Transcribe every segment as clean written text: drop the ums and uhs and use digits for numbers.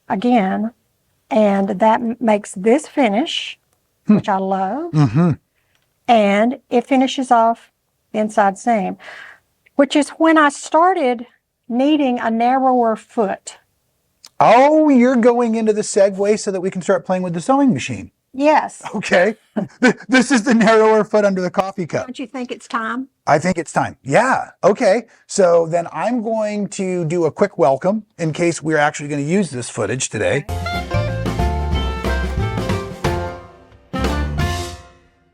again, and that makes this finish, which I love. And it finishes off the inside seam, which is when I started needing a narrower foot. Oh, you're going into the segue so that we can start playing with the sewing machine. Yes. Okay. This is the narrower foot under the coffee cup. Don't you think it's time? I think it's time. Yeah. Okay. So then I'm going to do a quick welcome in case we're actually going to use this footage today.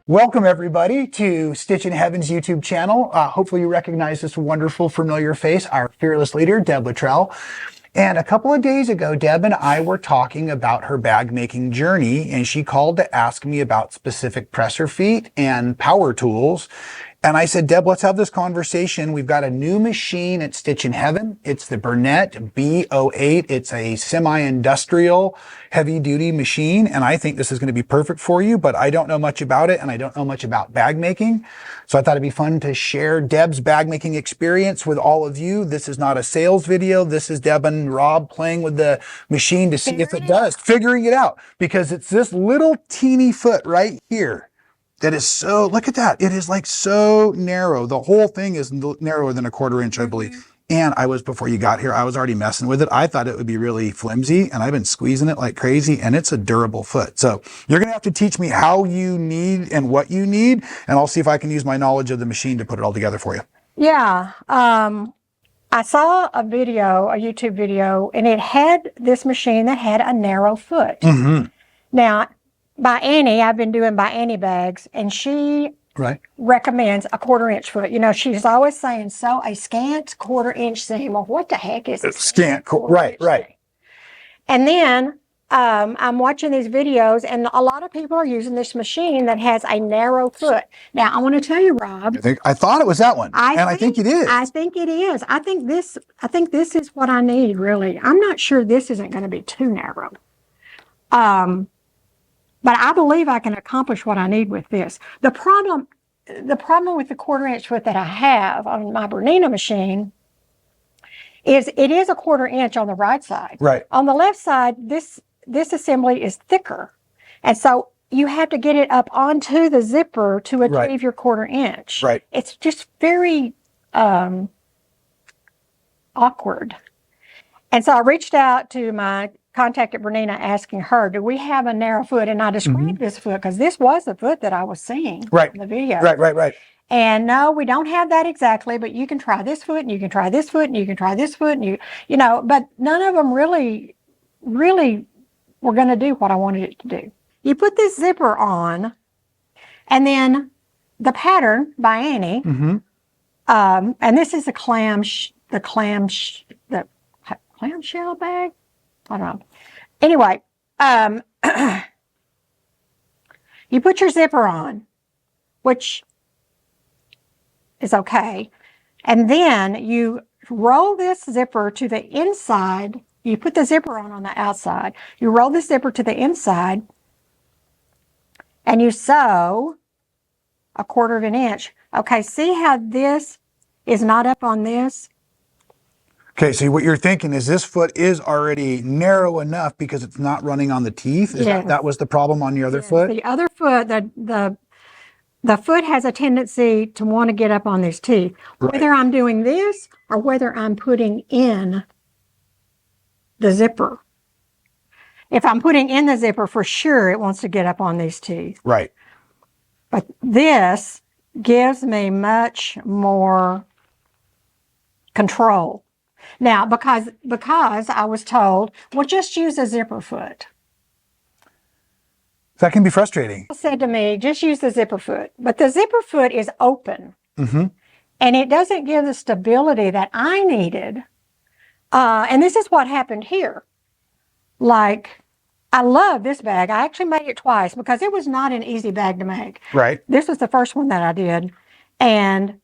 Welcome everybody to Stitchin Heaven's YouTube channel. Hopefully you recognize this wonderful familiar face, our fearless leader, Deb Luttrell. And a couple of days ago, Deb and I were talking about her bag making journey, and she called to ask me about specific presser feet and power tools. And I said, Deb, let's have this conversation. We've got a new machine at Stitchin Heaven. It's the Bernett B08. It's a semi-industrial heavy-duty machine, and I think this is going to be perfect for you, but I don't know much about it, and I don't know much about bag making. So I thought it'd be fun to share Deb's bag making experience with all of you. This is not a sales video. This is Deb and Rob playing with the machine to see if it does, figuring it out, because it's this little teeny foot right here. That is so, look at that. It is like so narrow. The whole thing is narrower than a 1/4 inch, I believe. And before you got here, I was already messing with it. I thought it would be really flimsy, and I've been squeezing it like crazy, and it's a durable foot. So you're going to have to teach me how you need and what you need, and I'll see if I can use my knowledge of the machine to put it all together for you. Yeah. I saw a video, a YouTube video, and it had this machine that had a narrow foot. Now, by Annie, I've been doing by Annie bags, and she recommends a 1/4 inch foot. You know, she's always saying, sew a scant 1/4 inch seam. Well, what the heck is a scant? Right. And then I'm watching these videos, and a lot of people are using this machine that has a narrow foot. Now, I want to tell you, Rob. I thought it was that one, I think it is. I think it is. I think this is what I need, really. I'm not sure this isn't going to be too narrow. But I believe I can accomplish what I need with this. The problem with the 1/4 inch foot that I have on my Bernina machine is it is a 1/4 inch on the right side. Right. On the left side, this assembly is thicker. And so you have to get it up onto the zipper to achieve your 1/4 inch. Right. It's just very awkward. And so I reached out to my contact at Bernina asking her, do we have a narrow foot? And I described this foot because this was the foot that I was seeing in the video. Right. And no, we don't have that exactly, but you can try this foot, and you can try this foot, and you can try this foot, and you know, but none of them really were going to do what I wanted it to do. You put this zipper on, and then the pattern by Annie, and this is the clamshell bag. I don't know. Anyway, you put your zipper on, which is okay. And then you roll this zipper to the inside. You put the zipper on the outside. You roll the zipper to the inside, and you sew a 1/4 inch. Okay, see how this is not up on this? Okay, so what you're thinking is this foot is already narrow enough because it's not running on the teeth? That was the problem on the other foot? The other foot, the foot has a tendency to want to get up on these teeth. Whether I'm doing this or whether I'm putting in the zipper. If I'm putting in the zipper, for sure it wants to get up on these teeth. Right. But this gives me much more control. Now, because I was told, well, just use a zipper foot. That can be frustrating. People said to me, just use the zipper foot. But the zipper foot is open. And it doesn't give the stability that I needed. And this is what happened here. Like, I love this bag. I actually made it twice because it was not an easy bag to make. Right. This was the first one that I did. And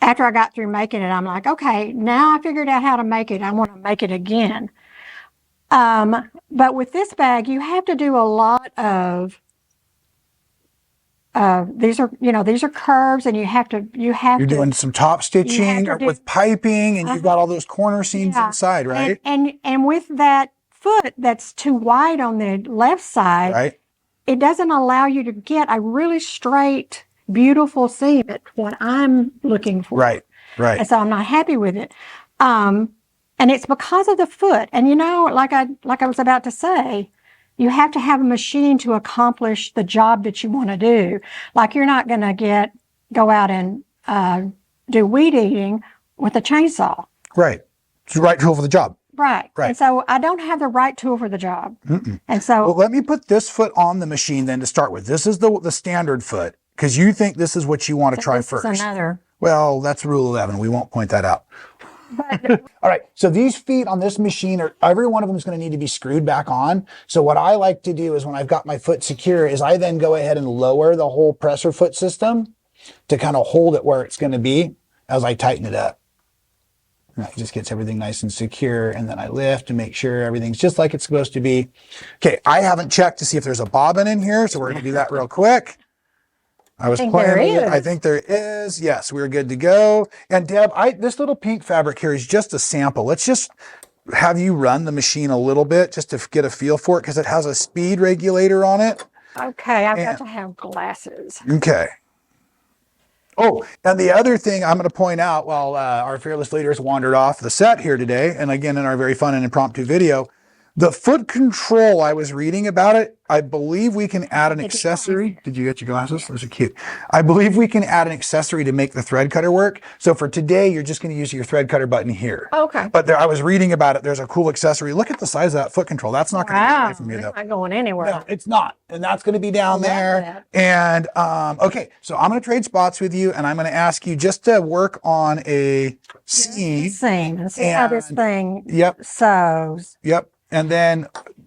after I got through making it, I'm like, okay, now I figured out how to make it. I want to make it again. But with this bag, you have to do a lot of these are, these are curves, and You're doing some top stitching with piping, and you've got all those corner seams inside, right? And with that foot that's too wide on the left side, right, it doesn't allow you to get a really straight, beautiful seam at what I'm looking for. Right. And so I'm not happy with it. And it's because of the foot. And like I was about to say, you have to have a machine to accomplish the job that you want to do. Like, you're not going to go out and do weed eating with a chainsaw. Right. It's the right tool for the job. Right. And so I don't have the right tool for the job. And so, well, let me put this foot on the machine then to start with. This is the standard foot, because you think this is what you want to try first. This is another. Well, that's rule 11. We won't point that out. All right. So these feet on this machine every one of them is going to need to be screwed back on. So what I like to do is, when I've got my foot secure, is I then go ahead and lower the whole presser foot system to kind of hold it where it's going to be as I tighten it up. And it just gets everything nice and secure. And then I lift to make sure everything's just like it's supposed to be. Okay. I haven't checked to see if there's a bobbin in here, so we're going to do that real quick. I was playing with it. I think there is. Yes, we're good to go. And Deb, this little pink fabric here is just a sample. Let's just have you run the machine a little bit just to get a feel for it, because it has a speed regulator on it. Okay, I've got to have glasses. Okay. Oh, and the other thing I'm going to point out while our fearless leaders wandered off the set here today, and again in our very fun and impromptu video, the foot control, I was reading about it. I believe we can add an accessory. Did you get your glasses? Those are cute. I believe we can add an accessory to make the thread cutter work. So for today, you're just going to use your thread cutter button here. Okay. But I was reading about it. There's a cool accessory. Look at the size of that foot control. That's not going to get away from you, though. It's not going anywhere. No, it's not. And that's going to be down there. And okay, so I'm going to trade spots with you, and I'm going to ask you just to work on a seam. And see how this thing sews. Yep. And then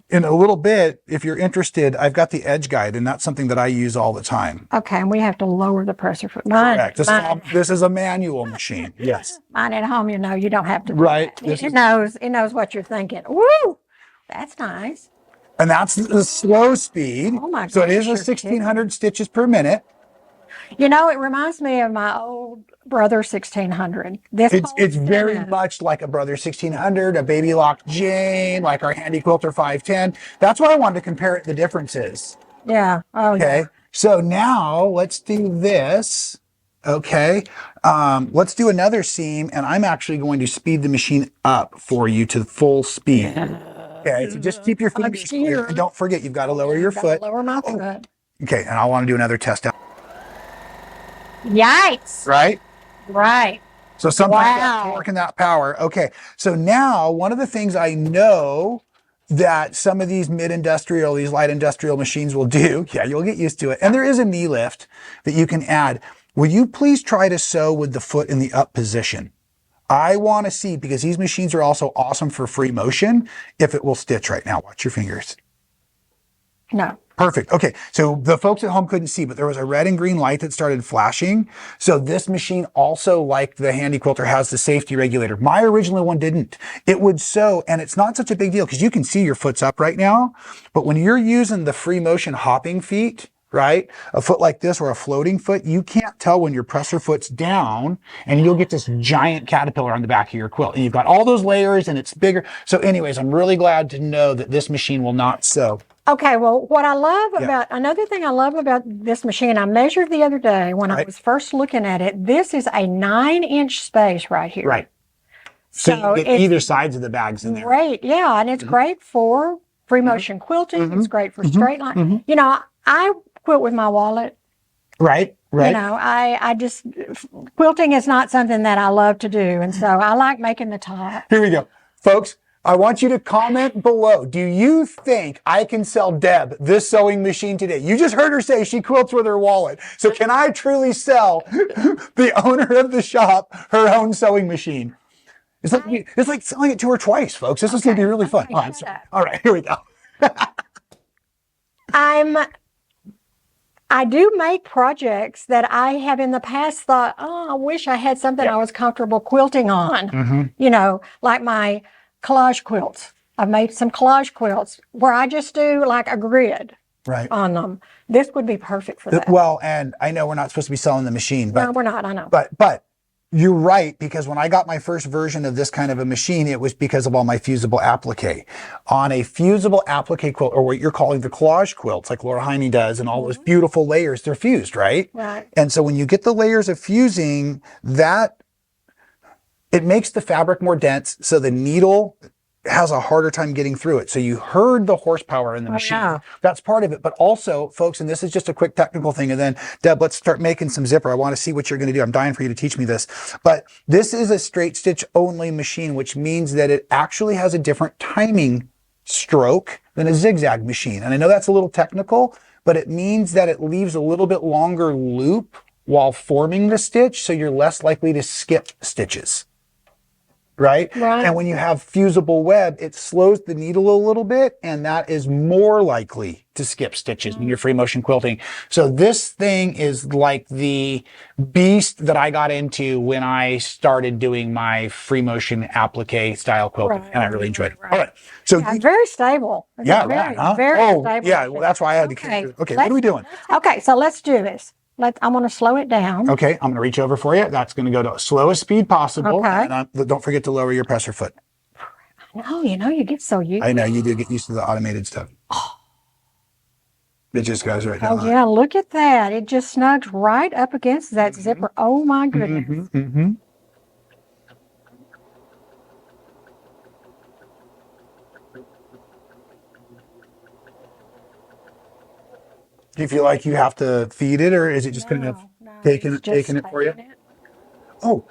in a little bit, if you're interested, I've got the edge guide, and that's something that I use all the time. Okay, and we have to lower the presser foot. Correct. This is a manual machine. Yes. Mine at home, you don't have to. Right. It knows what you're thinking. Woo! That's nice. And that's the slow speed. Oh my gosh. So it is 1,600 stitches per minute. It reminds me of my old Brother 1600. It's very much like a Brother 1600, a Baby Lock Jane, like our Handy Quilter 510. That's why I wanted to compare the differences. Yeah. Oh, okay. Yeah. So now let's do this. Okay. Let's do another seam, and I'm actually going to speed the machine up for you to full speed. Okay. So just keep your fingers clear, and don't forget, you've got to lower your foot. Lower my foot. Okay. And I want to do another test out. Yikes. Right? Right. So sometimes that torque and that power. Okay. So now one of the things I know that some of these mid-industrial, these light industrial machines will do, you'll get used to it. And there is a knee lift that you can add. Will you please try to sew with the foot in the up position? I want to see, because these machines are also awesome for free motion, if it will stitch right now. Watch your fingers. No. Perfect. Okay. So the folks at home couldn't see, but there was a red and green light that started flashing. So this machine also, like the Handy Quilter, has the safety regulator. My original one didn't. It would sew, and it's not such a big deal because you can see your foot's up right now. But when you're using the free motion hopping feet, right? A foot like this or a floating foot, you can't tell when your presser foot's down, and you'll get this giant caterpillar on the back of your quilt. And you've got all those layers, and it's bigger. So anyways, I'm really glad to know that this machine will not sew. Okay, well, what I love about, another thing I love about this machine, I measured the other day when I was first looking at it, this is a 9-inch space right here. Right. So you get either sides of the bags in there. Great, yeah, and it's great for free motion quilting. It's great for straight line. I quilt with my wallet. Right. I just, quilting is not something that I love to do, and so I like making the top. Here we go. Folks, I want you to comment below. Do you think I can sell Deb this sewing machine today? You just heard her say she quilts with her wallet. So can I truly sell the owner of the shop her own sewing machine? It's like selling it to her twice, folks. This is going to be really fun. All right, here we go. I do make projects that I have in the past thought, I wish I had something I was comfortable quilting on. Like my collage quilts. I've made some collage quilts where I just do like a grid. Right. on them. This would be perfect for that. Well, and I know we're not supposed to be selling the machine, but No, we're not. I know. But you're right, because when I got my first version of this kind of a machine, it was because of all my fusible applique. On a fusible applique quilt, or what you're calling the collage quilts, like Laura Heine does, and all those beautiful layers, they're fused, right? Right. And so when you get the layers of fusing, that it makes the fabric more dense, so the needle has a harder time getting through it. So you heard the horsepower in the machine. Yeah. That's part of it. But also, folks, and this is just a quick technical thing, and then Deb, let's start making some zipper. I want to see what you're going to do. I'm dying for you to teach me this. But this is a straight stitch only machine, which means that it actually has a different timing stroke than a zigzag machine. And I know that's a little technical, but it means that it leaves a little bit longer loop while forming the stitch, so you're less likely to skip stitches. Right? And when you have fusible web, it slows the needle a little bit, and that is more likely to skip stitches when you're free motion quilting. So this thing is like the beast that I got into when I started doing my free motion applique style quilting, and I really enjoyed it. All right. So Yeah, very stable. It's yeah, very, right, huh? very Oh, stable. yeah. Well, that's why I had to. Okay, what are we doing? Okay, so let's do this. I'm going to slow it down. Okay, I'm going to reach over for you. That's going to go to slowest speed possible. Okay. And don't forget to lower your presser foot. No, you get so used. I know you do get used to the automated stuff. It just goes right down. Oh yeah, look at that. It just snugs right up against that zipper. Oh my goodness. Do you feel like you have to feed it, or is it just kind of taking it for you? Oh,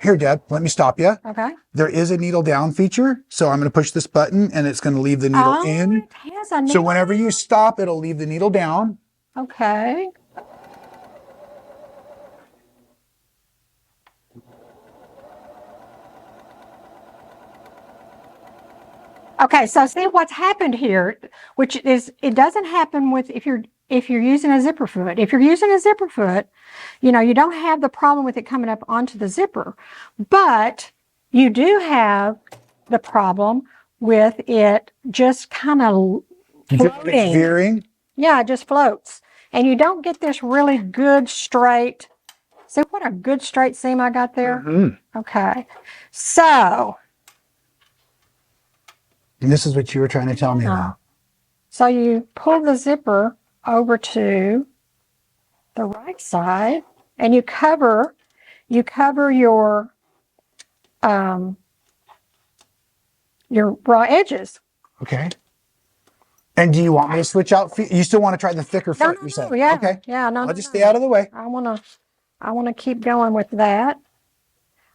here, Deb, let me stop you. Okay. There is a needle down feature, so I'm going to push this button, and it's going to leave the needle in. It has a needle. So whenever you stop, it'll leave the needle down. Okay. Okay, so see what's happened here, which is it doesn't happen with if you're using a zipper foot. If you're using a zipper foot, you don't have the problem with it coming up onto the zipper, but you do have the problem with it just kind of floating. Veering. Yeah, it just floats. And you don't get this really good straight. See what a good straight seam I got there? Okay. So. And this is what you were trying to tell me about. So you pull the zipper over to the right side, and you cover your raw edges. Okay. And do you want me to switch out feet? You still want to try the thicker foot? You said. Yeah. Okay. Yeah. No. I'll just stay out of the way. I wanna keep going with that.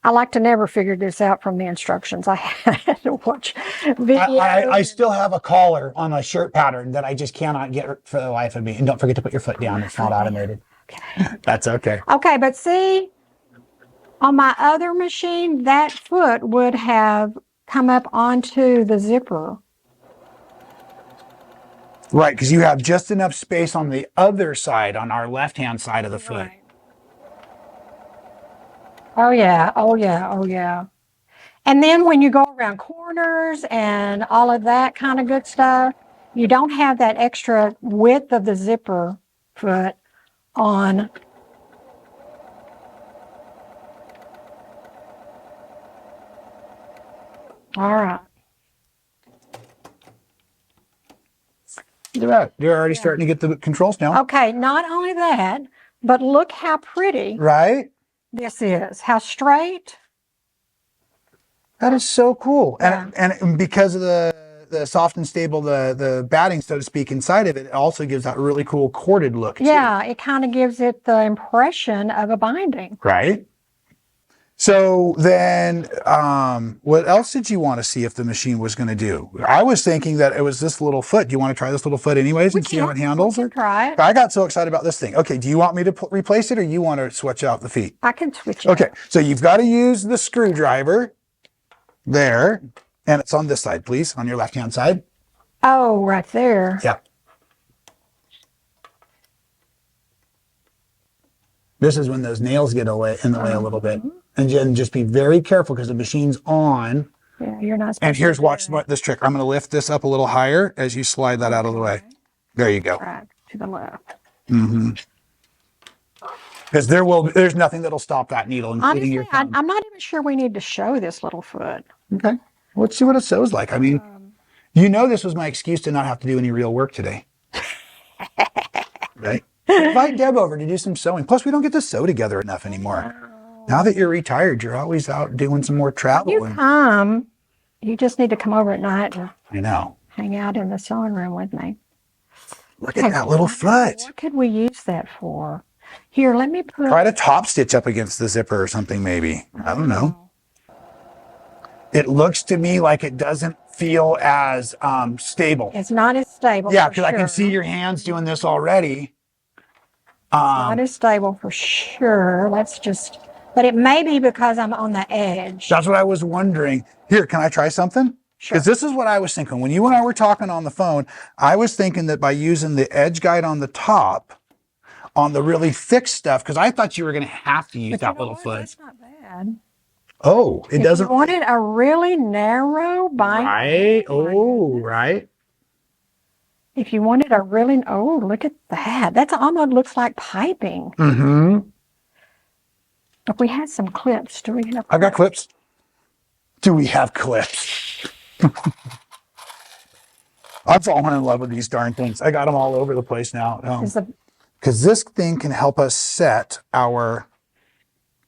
I like to never figure this out from the instructions. I had to watch videos. I still have a collar on my shirt pattern that I just cannot get for the life of me. And don't forget to put your foot down. It's not automated. Okay. That's okay. Okay, but see, on my other machine, that foot would have come up onto the zipper. Right, because you have just enough space on the other side, on our left-hand side of the foot. Right. Oh yeah, oh yeah, oh yeah. And then when you go around corners and all of that kind of good stuff, you don't have that extra width of the zipper foot on. All right. Look at that. You're already starting to get the controls down. Okay, not only that, but look how pretty Right? this is. How straight. That is so cool. Yeah. And because of the soft and stable, the batting, so to speak, inside of it, it also gives that really cool corded look too. Yeah, it kind of gives it the impression of a binding. Right? So then, what else did you want to see if the machine was going to do? I was thinking that it was this little foot. Do you want to try this little foot anyways and see how it handles? We can try it. I got so excited about this thing. Okay, do you want me to replace it, or you want to switch out the feet? I can switch it. Okay, so you've got to use the screwdriver there, and it's on this side, please, on your left-hand side. Oh, right there. Yeah. This is when those nails get in the way a little bit. And then just be very careful because the machine's on. Yeah, you're not supposed And here's, to watch this trick. I'm going to lift this up a little higher as you slide that out of the way. There you go. Right to the left. Because there's nothing that'll stop that needle, including your Honestly, thumb. I'm not even sure we need to show this little foot. Okay. Let's see what it sews like. I mean, this was my excuse to not have to do any real work today. Right? Invite Deb over to do some sewing. Plus, we don't get to sew together enough anymore. Now that you're retired, you're always out doing some more travel. You just need to come over at night and I know. hang out in the sewing room with me. Look at that little foot. What could we use that for? Here, let me put... Try to top stitch up against the zipper or something, maybe. I don't know. It looks to me like it doesn't feel as stable. It's not as stable. Yeah, because I can see your hands doing this already. Not as stable for sure. But it may be because I'm on the edge. That's what I was wondering. Here, can I try something? Sure. Because this is what I was thinking. When you and I were talking on the phone, I was thinking that by using the edge guide on the top, on the really thick stuff, because I thought you were going to have to use that little foot. That's not bad. Oh, it doesn't. If you wanted a really narrow bind. Right. Oh, right. If you wanted a really, look at that. That almost looks like piping. Mm-hmm. If we had some clips, do we have? I've got clips. Do we have clips? I'm falling in love with these darn things. I got them all over the place now. Because this thing can help us set our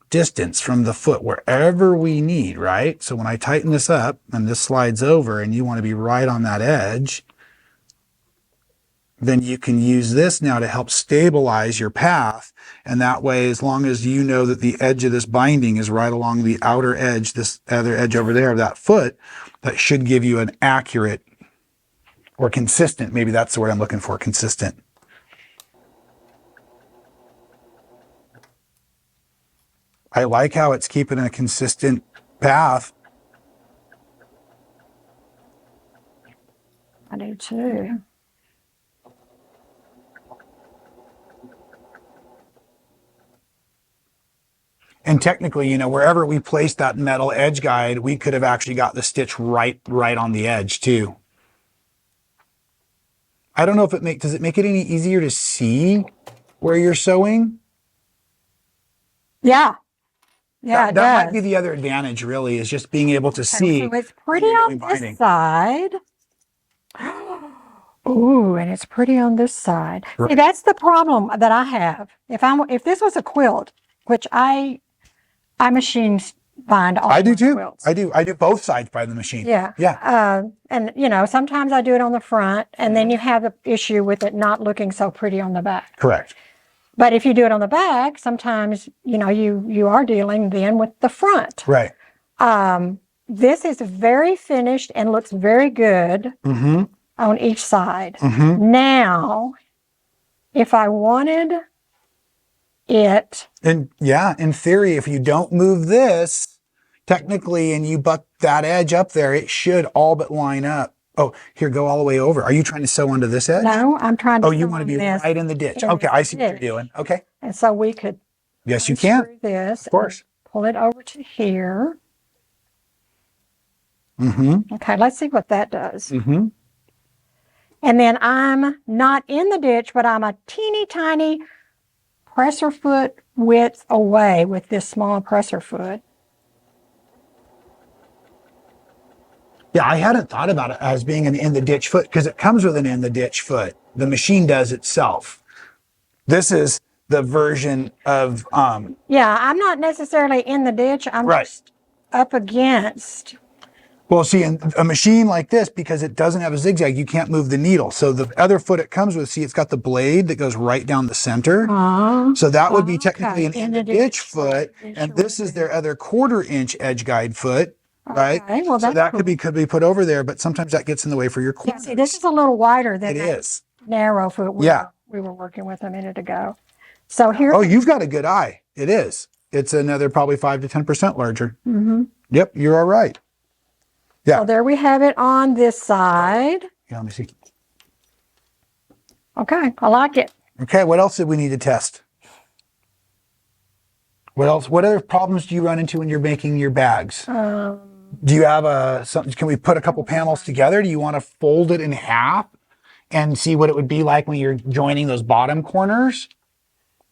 distance from the foot wherever we need, right? So when I tighten this up and this slides over and you want to be right on that edge, then you can use this now to help stabilize your path. And that way, as long as you know that the edge of this binding is right along the outer edge, this other edge over there of that foot, that should give you an accurate or consistent, maybe that's the word I'm looking for, consistent. I like how it's keeping a consistent path. I do too. And technically, wherever we placed that metal edge guide, we could have actually got the stitch right on the edge too. I don't know if does it make it any easier to see where you're sewing? Yeah. Yeah, that might be the other advantage, really, is just being able to see. So it's pretty on this side. Ooh, and it's pretty on this side. Right. See, that's the problem that I have. If this was a quilt, which I machine bind all I do too. quilts. I do both sides by the machine. Yeah. Yeah. And sometimes I do it on the front, and then you have the issue with it not looking so pretty on the back. Correct. But if you do it on the back, sometimes, you are dealing then with the front. Right. This is very finished and looks very good on each side. Now, if I wanted it... And yeah, in theory, if you don't move this, technically, and you buck that edge up there, it should all but line up. Oh, here, go all the way over. Are you trying to sew onto this edge? No, I'm trying to. Oh, you want to be right in the ditch. Okay, I see what you're doing. Okay. And so we could. Yes, you can. This, of course. Pull it over to here. Okay, let's see what that does. And then I'm not in the ditch, but I'm a teeny tiny presser foot width away with this small presser foot. Yeah, I hadn't thought about it as being an in the ditch foot because it comes with an in the ditch foot. The machine does itself. This is the version of... Yeah, I'm not necessarily in the ditch. I'm just up against... Well, see, in a machine like this, because it doesn't have a zigzag, you can't move the needle. So the other foot it comes with, see, it's got the blade that goes right down the center. So that would be technically an in the ditch foot. And this is their other 1/4 inch edge guide foot. Right, well, so that could be put over there, but sometimes that gets in the way for your quilters. Yeah, see, this is a little wider than that narrow foot we were working with a minute ago. So here. Oh, you've got a good eye. It is. It's another probably 5 to 10% larger. Yep, you're all right. Yeah. So there we have it on this side. Yeah, let me see. Okay, I like it. Okay, what else did we need to test? What else? What other problems do you run into when you're making your bags? Do you have something? Can we put a couple panels together? Do you want to fold it in half and see what it would be like when you're joining those bottom corners.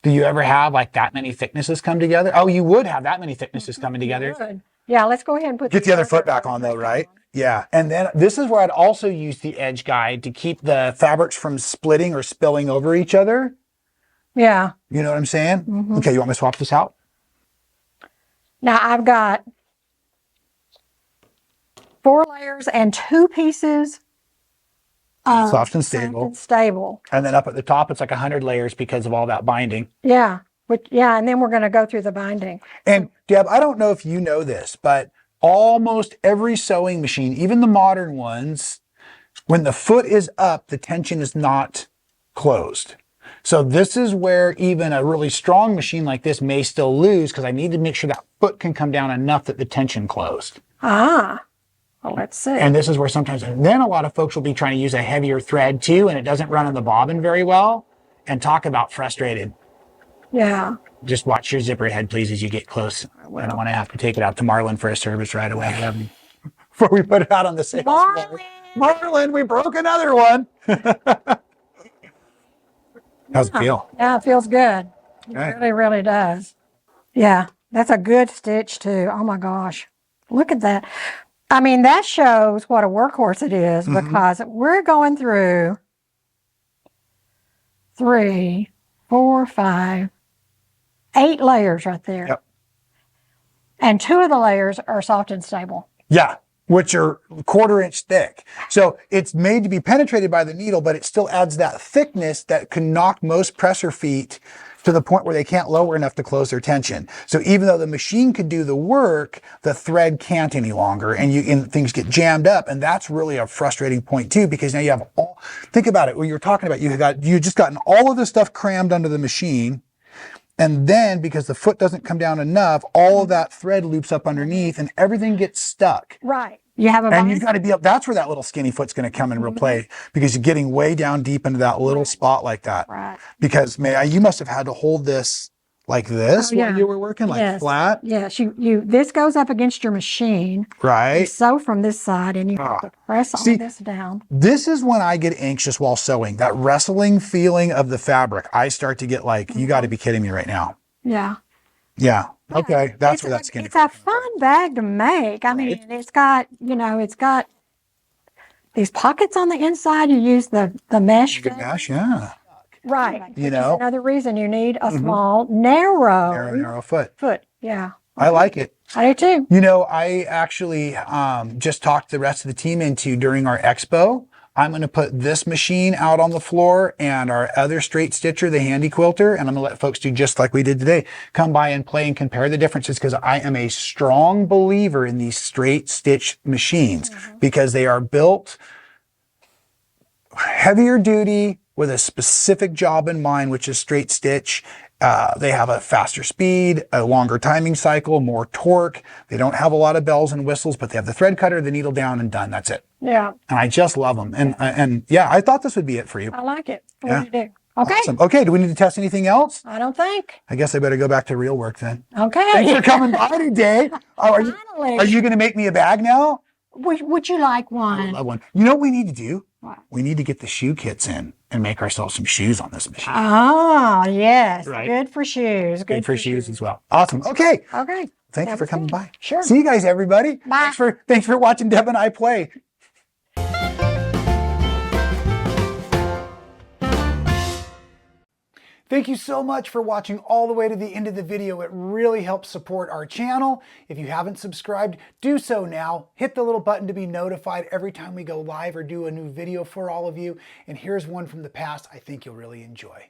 Do you ever have like that many thicknesses come together? Oh, you would have that many thicknesses coming together. Good. Yeah, let's go ahead and put Get the other foot back on though, right? Yeah. And then this is where I'd also use the edge guide to keep the fabrics from splitting or spilling over each other. Yeah. You know what I'm saying? Okay, you want me to swap this out? Now I've got 4 layers and 2 pieces of Soft and stable. soft and stable. And then up at the top, it's like 100 layers because of all that binding. Yeah. And then we're going to go through the binding. And Deb, I don't know if you know this, but almost every sewing machine, even the modern ones, when the foot is up, the tension is not closed. So this is where even a really strong machine like this may still lose because I need to make sure that foot can come down enough that the tension closed. Ah, well, let's see. And this is where sometimes, and then a lot of folks will be trying to use a heavier thread too, and it doesn't run on the bobbin very well, and talk about frustrated. Yeah. Just watch your zipper head, please, as you get close. I don't want to have to take it out to Marlin for a service right away. Before we put it out on the sales floor. Marlin, we broke another one. How's it feel? Yeah, it feels good. It really, really does. Yeah, that's a good stitch too. Oh my gosh. Look at that. I mean, that shows what a workhorse it is because we're going through 3, 4, 5, 8 layers right there. Yep. And 2 of the layers are soft and stable. Yeah, which are 1/4 inch thick. So it's made to be penetrated by the needle, but it still adds that thickness that can knock most presser feet to the point where they can't lower enough to close their tension. So even though the machine could do the work, the thread can't any longer, and things get jammed up. And that's really a frustrating point too, because now you have all, think about it, when you're talking about, you just gotten all of the stuff crammed under the machine. And then because the foot doesn't come down enough, all of that thread loops up underneath and everything gets stuck. Right. You have a And you've got to be up, that's where that little skinny foot's going to come and play, because you're getting way down deep into that little spot like that. Right. Because you must have had to hold this like this while you were working, like flat. Yes, this goes up against your machine. Right. You sew from this side and you have to press all this down. This is when I get anxious while sewing. That wrestling feeling of the fabric. I start to get like, you got to be kidding me right now. Yeah. Yeah. Okay. That's where that skinny. It's a fun bag to make. I mean, it's got these pockets on the inside. You use the mesh. Good mesh, yeah. Right. You know, another reason you need a small, narrow foot. Yeah. I like it. I do too. You know, I actually just talked the rest of the team into during our expo. I'm going to put this machine out on the floor and our other straight stitcher, the handy quilter, and I'm going to let folks do just like we did today. Come by and play and compare the differences, because I am a strong believer in these straight stitch machines because they are built heavier duty with a specific job in mind, which is straight stitch. They have a faster speed, a longer timing cycle, more torque. They don't have a lot of bells and whistles, but they have the thread cutter, the needle down, and done. That's it. Yeah. And I just love them. And yeah, I thought this would be it for you. I like it. Yeah. What do you do? Okay. Awesome. Okay, do we need to test anything else? I don't think. I guess I better go back to real work then. Okay. Thanks for coming by today. Are you going to make me a bag now? Would you like I one? love one. You know what we need to do? What? We need to get the shoe kits in and make ourselves some shoes on this machine. Oh, yes. Right. Good for shoes. Good for shoes as well. Awesome. Okay. Okay. Thank you for coming by. Sure. See you guys, everybody. Bye. Thanks for watching Deb and I play. Thank you so much for watching all the way to the end of the video. It really helps support our channel. If you haven't subscribed, do so now. Hit the little button to be notified every time we go live or do a new video for all of you. And here's one from the past I think you'll really enjoy.